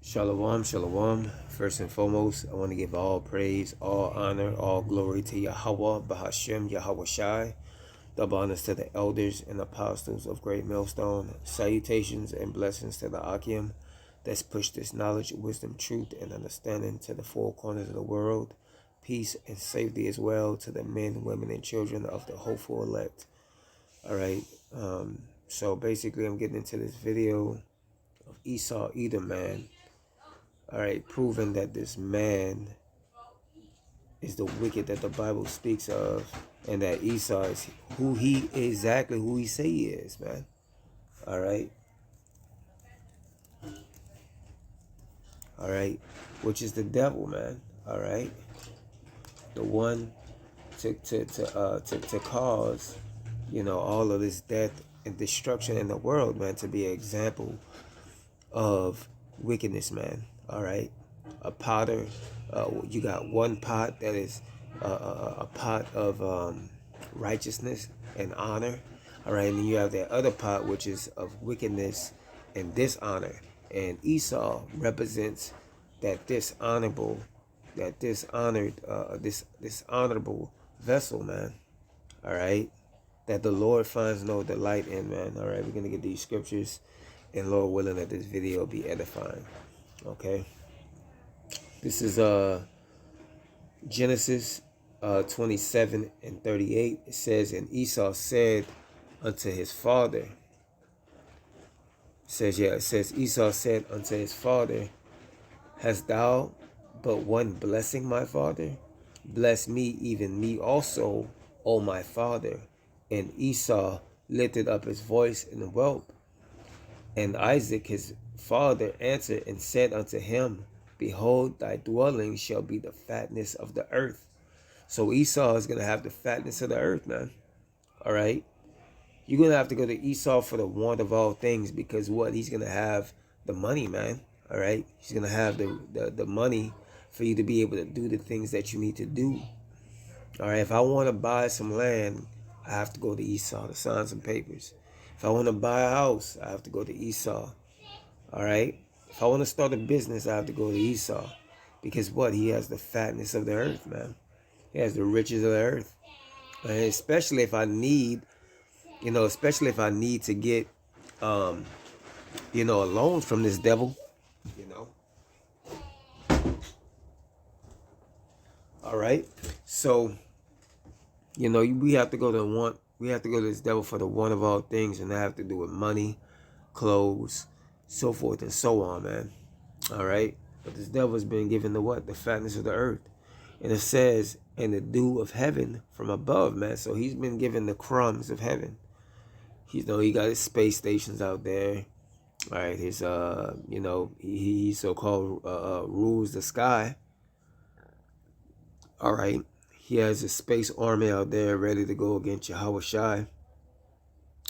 Shalom, shalom. First and foremost, I want to give all praise, all honor, all glory to Yahweh, Bahashem, Yahweh Shai. Double honors to the elders and apostles of Great Millstone. Salutations and blessings to the Akim that's pushed this knowledge, wisdom, truth, and understanding to the four corners of the world. Peace and safety as well to the men, women, and children of the hopeful elect. All right. So basically, I'm getting into this video of Esau, Edom, man. All right, proving that this man is the wicked that the Bible speaks of, and that Esau is who he say he is, man. All right, all right, which is the devil, man. All right, the one to cause, all of this death and destruction in the world, man, to be an example of wickedness, man. All right, a potter. You got one pot that is a pot of righteousness and honor. All right, and then you have that other pot which is of wickedness and dishonor. And Esau represents that this honorable vessel, man. All right, that the Lord finds no delight in, man. All right, we're gonna get these scriptures, and Lord willing that this video be edifying. Okay, this is Genesis 27 and 38. It says, and Esau said unto his father. It says Esau said unto his father, hast thou but one blessing, my father? Bless me, even me also, O my father. And Esau lifted up his voice and wept. And Isaac his father answered and said unto him, behold, thy dwelling shall be the fatness of the earth. So Esau is going to have the fatness of the earth, man. All right. You're going to have to go to Esau for the want of all things, because what? He's going to have the money, man. All right. He's going to have the money for you to be able to do the things that you need to do. All right. If I want to buy some land, I have to go to Esau to sign some papers. If I want to buy a house, I have to go to Esau. All right. If I want to start a business, I have to go to Esau. Because what? He has the fatness of the earth, man. He has the riches of the earth. And especially if I need, to get, a loan from this devil, All right. So, we have to go to this devil for the want of all things, and that have to do with money, clothes, so forth and so on, man. All right. But this devil has been given the what? The fatness of the earth. And it says, and the dew of heaven from above, man. So he's been given the crumbs of heaven. He got his space stations out there. All right. His, he so-called rules the sky. All right. He has a space army out there ready to go against Yahweh Shai.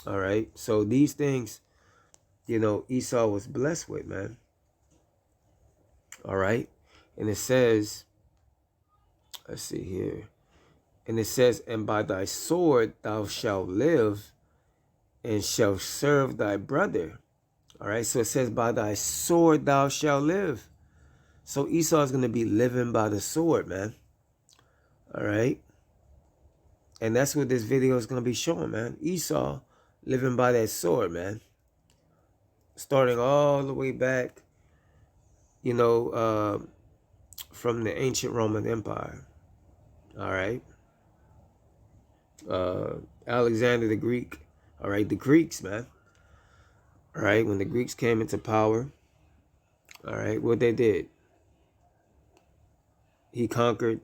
All right. So these things, Esau was blessed with, man. All right. And it says, let's see here. And it says, and by thy sword thou shalt live, and shalt serve thy brother. All right. So it says, by thy sword thou shalt live. So Esau is going to be living by the sword, man. All right. And that's what this video is going to be showing, man. Esau living by that sword, man. Starting all the way back, from the ancient Roman Empire. All right. Alexander the Greek. All right. The Greeks, man. All right. When the Greeks came into power, all right, what they did, he conquered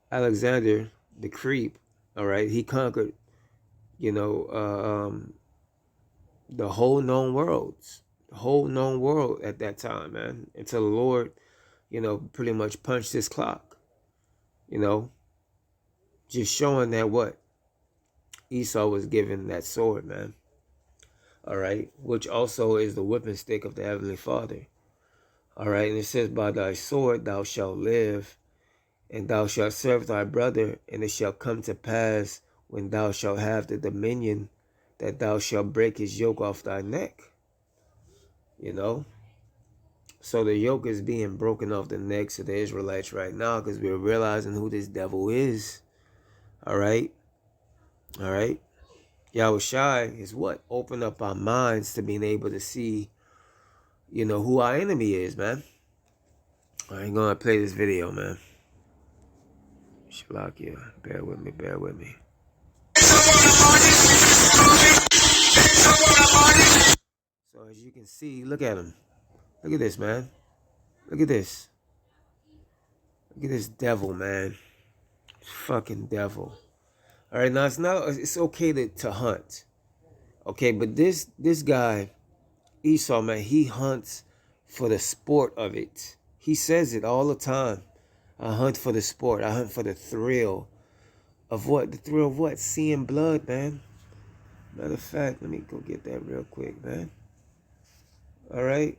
Alexander the Creep. All right. He conquered, the whole known world at that time, man, until the Lord, pretty much punched his clock, just showing that what Esau was given that sword, man. All right, which also is the whipping stick of the Heavenly Father. All right, and it says, by thy sword thou shalt live, and thou shalt serve thy brother, and it shall come to pass when thou shalt have the dominion that thou shalt break his yoke off thy neck. So the yoke is being broken off the necks of the Israelites right now because we're realizing who this devil is. All right. All right. Yahushai is what? Open up our minds to being able to see, who our enemy is, man. I ain't gonna play this video, man. Shalakia. Bear with me, bear with me. So as you can see, look at him. Look at this, man. Look at this. Look at this devil, man. Fucking devil. All right, now it's okay to hunt. Okay, but this guy, Esau, man, he hunts for the sport of it. He says it all the time. I hunt for the sport. I hunt for the thrill of what? The thrill of what? Seeing blood, man. Matter of fact, let me go get that real quick, man. All right.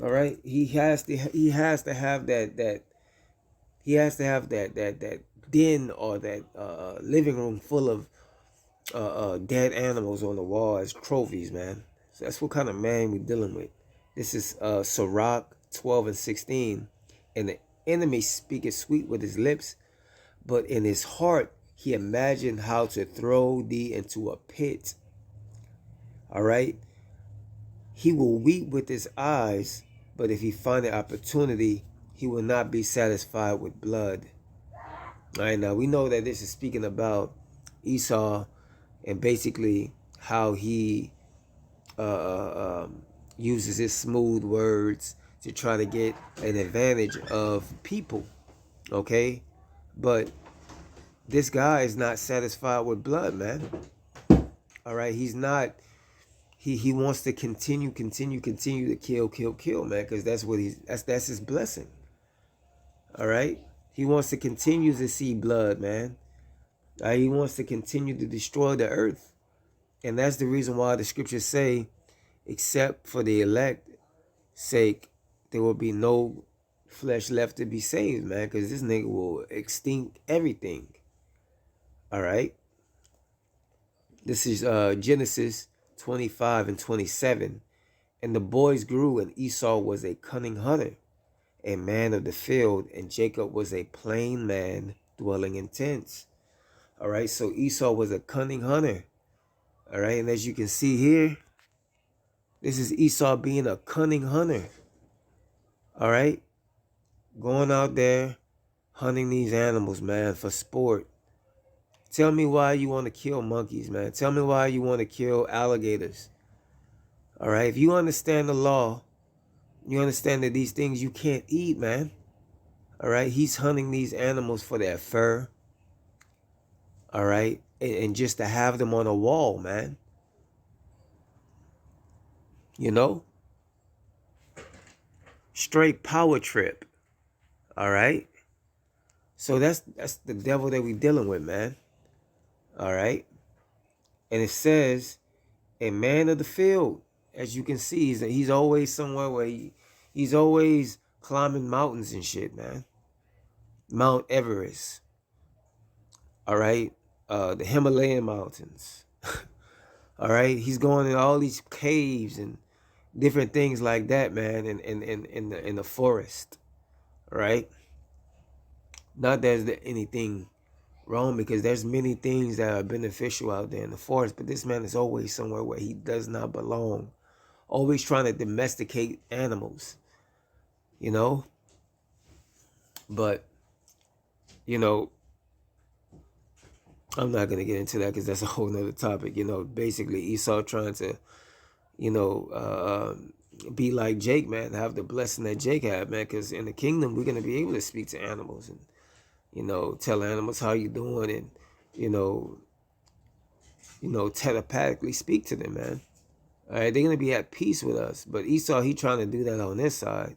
All right. He has to have that den or that living room full of dead animals on the wall as trophies, man. So that's what kind of man we're dealing with. This is Sirach 12 and 16. And the enemy speaketh sweet with his lips, but in his heart he imagined how to throw thee into a pit. All right. He will weep with his eyes, but if he find an opportunity, he will not be satisfied with blood. All right, now we know that this is speaking about Esau and basically how he uses his smooth words to try to get an advantage of people. Okay, but this guy is not satisfied with blood, man. All right, he's not. He wants to continue to kill, man, because that's his blessing. All right, he wants to continue to see blood, man. He wants to continue to destroy the earth, and that's the reason why the scriptures say, except for the elect sake, there will be no flesh left to be saved, man, because this nigga will extinct everything. All right, this is Genesis 25 and 27. And the boys grew, and Esau was a cunning hunter, a man of the field, and Jacob was a plain man dwelling in tents. All right, so Esau was a cunning hunter. All right, and as you can see here, this is Esau being a cunning hunter. All right, going out there hunting these animals, man, for sport. Tell me why you want to kill monkeys, man. Tell me why you want to kill alligators. All right, if you understand the law, you understand that these things you can't eat, man. All right, he's hunting these animals for their fur. All right, and just to have them on a wall, man. You know, straight power trip. All right, so that's the devil that we're dealing with, man. All right, and it says a man of the field, as you can see, he's always somewhere where he's always climbing mountains and shit, man. Mount Everest. All right, the Himalayan mountains. All right, he's going in all these caves and different things like that, man, in the forest. All right, not that there's anything wrong, because there's many things that are beneficial out there in the forest, but this man is always somewhere where he does not belong, always trying to domesticate animals, you know. But I'm not going to get into that because that's a whole nother topic. Basically Esau trying to be like Jake, man, have the blessing that Jake had, man, because in the kingdom we're going to be able to speak to animals and tell animals how you doing, and telepathically speak to them, man. All right, they're going to be at peace with us. But Esau, he trying to do that on this side.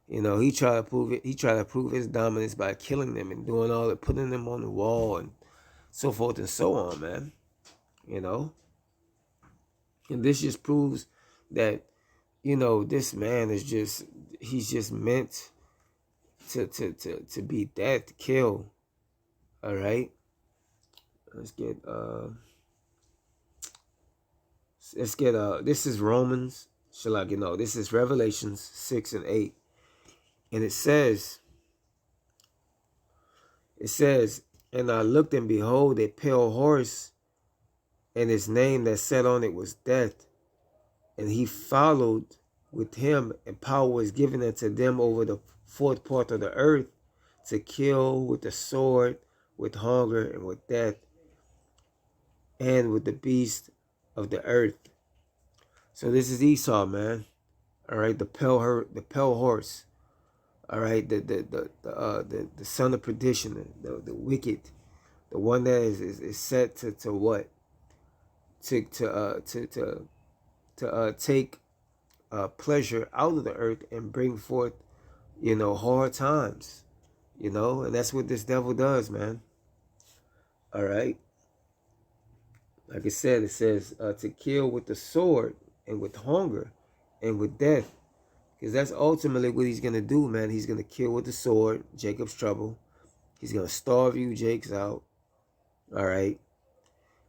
He tried to prove it. He tried to prove his dominance by killing them and doing all that, putting them on the wall and so forth and so on, man. And this just proves that, this man is he's just meant to be dead, to kill. All right. Let's get Let's get this is Romans, this is Revelations 6 and 8. And it says, and I looked, and behold, a pale horse, and his name that sat on it was Death, and he followed with him, and power was given unto them over the fourth part of the earth, to kill with the sword, with hunger, and with death, and with the beast of the earth. So this is Esau, man. All right, the pale horse. All right, the son of perdition, the wicked, the one that is set to what? To take pleasure out of the earth and bring forth, hard times, and that's what this devil does, man. All right. Like I said, it says to kill with the sword, and with hunger, and with death. Because that's ultimately what he's going to do, man. He's going to kill with the sword, Jacob's trouble. He's going to starve you, Jake's out. All right.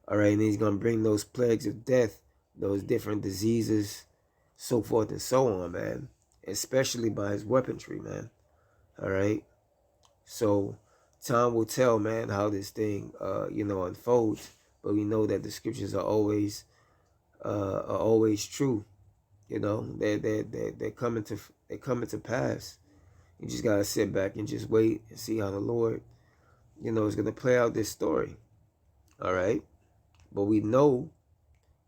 All right. And he's going to bring those plagues of death, those different diseases, so forth and so on, man. Especially by his weaponry, man. All right. So time will tell, man, how this thing, unfolds. But we know that the scriptures are always true. They're coming to pass. You just gotta sit back and just wait and see how the Lord, is gonna play out this story. All right, but we know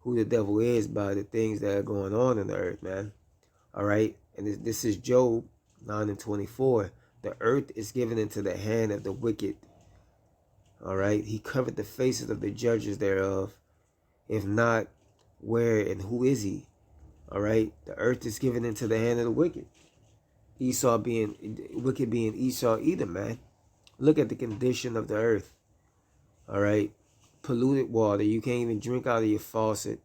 who the devil is by the things that are going on in the earth, man. All right, and this is Job 9:24. The earth is given into the hand of the wicked. All right, he covered the faces of the judges thereof. If not, where and who is he? All right, the earth is given into the hand of the wicked. Wicked being Esau, Edom, man. Look at the condition of the earth. All right, polluted water. You can't even drink out of your faucet,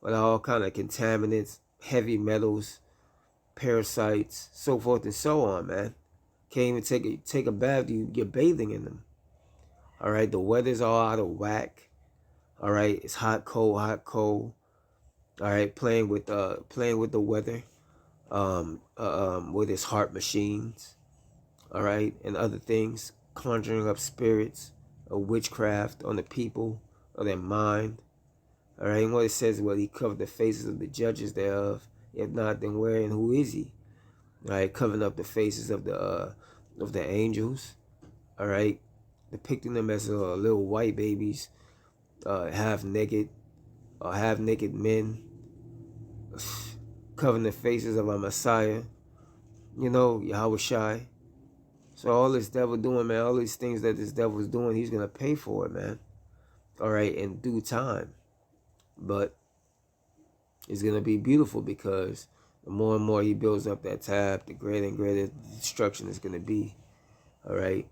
with all kind of contaminants, heavy metals, parasites, so forth and so on, man. Can't even take a bath. You're bathing in them. All right, the weather's all out of whack. All right, it's hot, cold, hot, cold. All right, playing with the weather, with his heart machines. All right, and other things, conjuring up spirits of witchcraft on the people of their mind. All right, and what it says, well, he covered the faces of the judges thereof. If not, then where and who is he? All right, covering up the faces of the angels. All right, depicting them as little white babies, half naked men, covering the faces of our Messiah, Yahweh Shai. So all this devil doing, man, all these things that this devil is doing, he's gonna pay for it, man. All right, in due time. But it's gonna be beautiful, because the more and more he builds up that tab, the greater and greater destruction is gonna be. All right.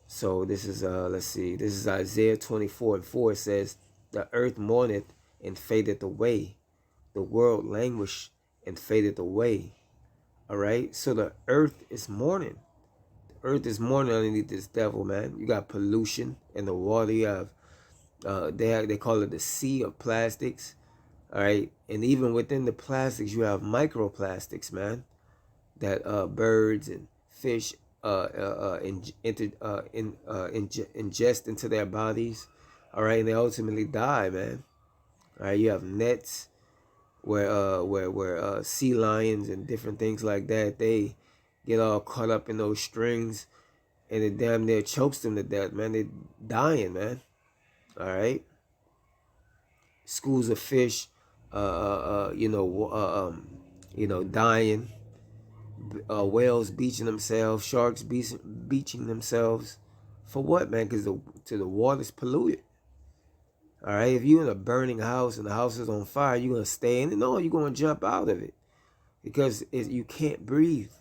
So this is this is Isaiah 24:4. It says, the earth mourneth and fadeth away, the world languish and fadeth away. All right, so the earth is mourning. The earth is mourning underneath this devil, man. You got pollution in the water. You have they call it the sea of plastics. All right, and even within the plastics, you have microplastics, man, that birds and fish ingest into their bodies. All right, and they ultimately die, man. All right, you have nets where sea lions and different things like that, they get all caught up in those strings, and it damn near chokes them to death, man. They're dying, man. All right. Schools of fish, dying. Whales beaching themselves, sharks beaching themselves. For what, man? Because the water's polluted. All right, if you're in a burning house and the house is on fire, you're going to stay in it? No, you're going to jump out of it, because you can't breathe.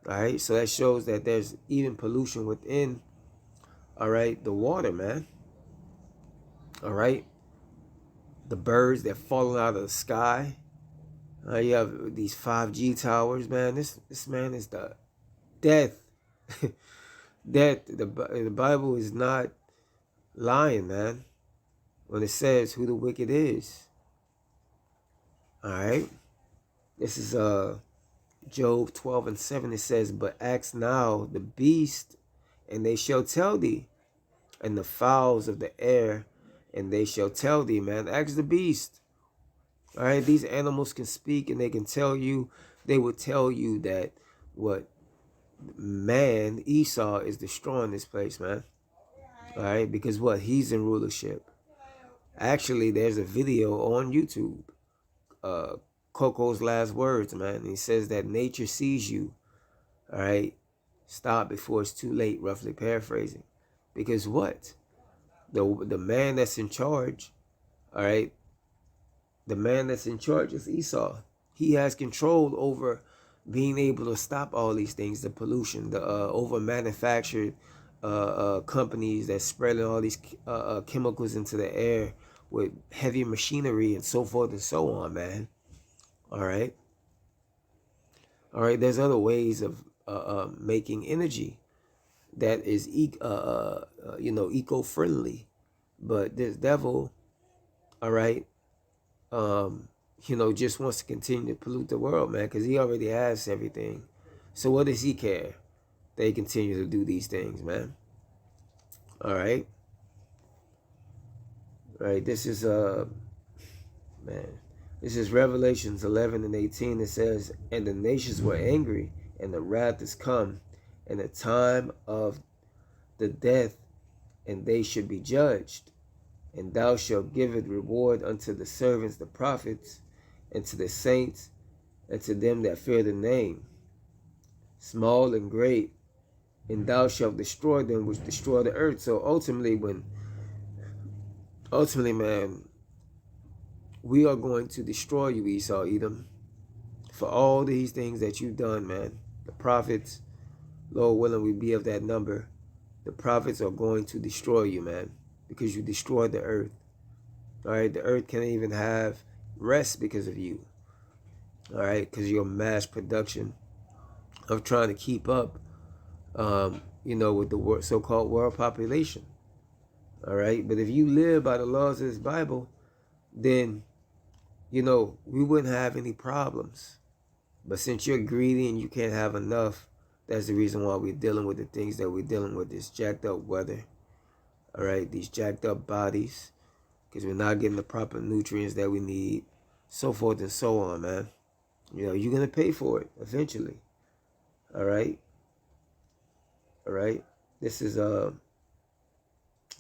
All right, so that shows that there's even pollution within, all right, the water, man. All right, the birds that falling out of the sky. You have these 5G towers, man. This man is the death. Death. The Bible is not lying, man, when it says who the wicked is. All right. This is Job 12:7. It says, but ask now the beast, and they shall tell thee, and the fowls of the air, and they shall tell thee, man. Ask the beast. All right. These animals can speak, and they can tell you, they will tell you that what man, Esau, is destroying this place, man. All right. Because what? He's in rulership. Actually, there's a video on YouTube. Coco's last words, man. He says that nature sees you. All right. Stop before it's too late, roughly paraphrasing. Because what? The man that's in charge, all right, the man that's in charge is Esau. He has control over being able to stop all these things, the pollution, the over manufactured companies that spreading all these chemicals into the air with heavy machinery and so forth and so on, man. All right. All right. There's other ways of making energy that is eco-friendly, but this devil, all right, just wants to continue to pollute the world, man, because he already has everything. So what does he care? They continue to do these things, man. All right. Right. This is This is Revelations 11:18. It says, and the nations were angry, and the wrath is come, and the time of the death, and they should be judged. And thou shalt give it reward unto the servants, the prophets, and to the saints, and to them that fear the name, small and great. And thou shalt destroy them which destroy the earth. So ultimately, man, we are going to destroy you, Esau, Edom, for all these things that you've done, man. The prophets, Lord willing, we be of that number. The prophets are going to destroy you, man, because you destroyed the earth. All right, the earth can't even have rest because of you. All right, because your mass production of trying to keep up, with the so-called world population. All right, but if you live by the laws of this Bible, then, we wouldn't have any problems. But since you're greedy and you can't have enough, that's the reason why we're dealing with the things that we're dealing with, this jacked up weather. All right, these jacked up bodies, because we're not getting the proper nutrients that we need, so forth and so on, man. You're going to pay for it eventually. All right. All right. This is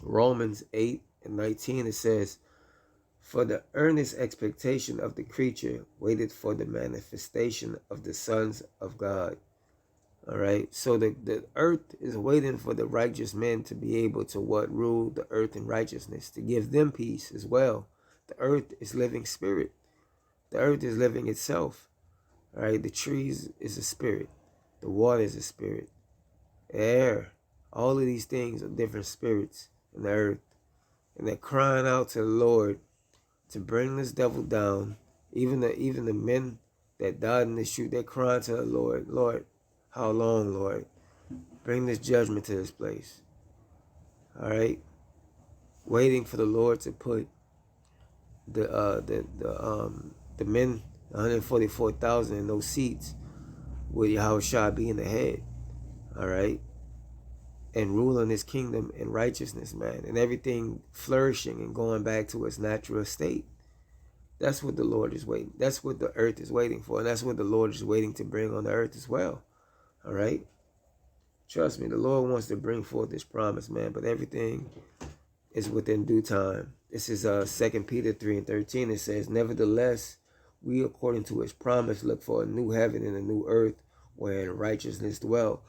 Romans 8:19. It says, for the earnest expectation of the creature waited for the manifestation of the sons of God. All right. So the earth is waiting for the righteous men to be able to rule the earth in righteousness, to give them peace as well. The earth is living spirit. The earth is living itself. All right. The trees is a spirit. The water is a spirit. The air. All of these things are different spirits in the earth. And they're crying out to the Lord to bring this devil down. Even the men that died in the shoot, they're crying to the Lord, Lord, how long, Lord? Bring this judgment to this place. All right? Waiting for the Lord to put the men, 144,000 in those seats, with Yahushua being the head. All right? And ruling his kingdom in righteousness, man. And everything flourishing and going back to its natural state. That's what the Lord is waiting. That's what the earth is waiting for. And that's what the Lord is waiting to bring on the earth as well. All right? Trust me, the Lord wants to bring forth this promise, man. But everything is within due time. This is 2 Peter 3:13. It says, nevertheless, we according to his promise look for a new heaven and a new earth wherein righteousness dwell.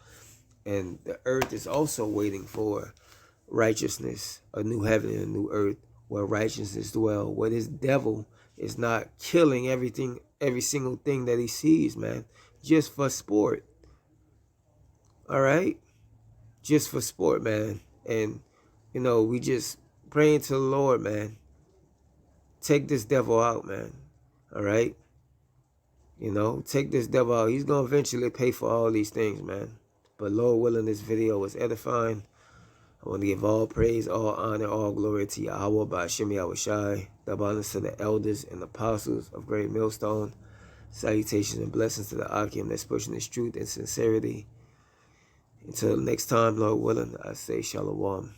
And the earth is also waiting for righteousness, a new heaven and a new earth where righteousness dwell, where this devil is not killing every single thing that he sees, man, just for sport. All right? Just for sport, man. And, we just praying to the Lord, man. Take this devil out, man. All right? Take this devil out. He's going to eventually pay for all these things, man. But Lord willing, this video was edifying. I want to give all praise, all honor, all glory to Yahweh by Hashem Yahushai. The abundance to the elders and apostles of Great Millstone. Salutations and blessings to the Akim that's pushing this truth and sincerity. Until next time, Lord willing, I say shalom.